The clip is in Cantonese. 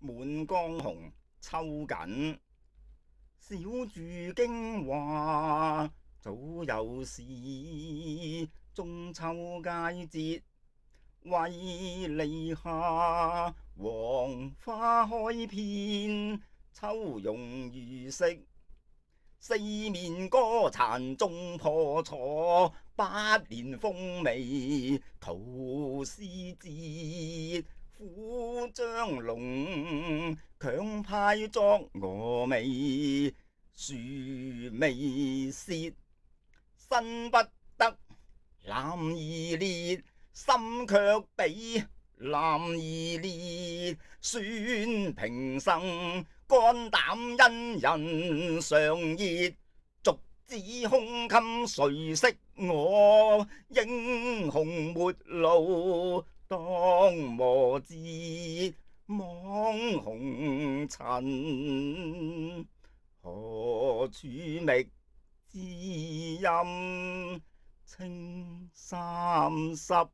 滿江紅秋瑾，小住京華早有事。中秋佳節為你下，黃花開遍，秋容如昔。四面歌殘終破楚，百年風味徒思捷。虎將龍，強派作峨眉，殊未屑。身不得男兒烈，心卻比男兒烈。孫平生肝膽因人常熱，逐子胸襟誰識我？英雄末路當磨折，望紅塵何處覓知音？青衫濕。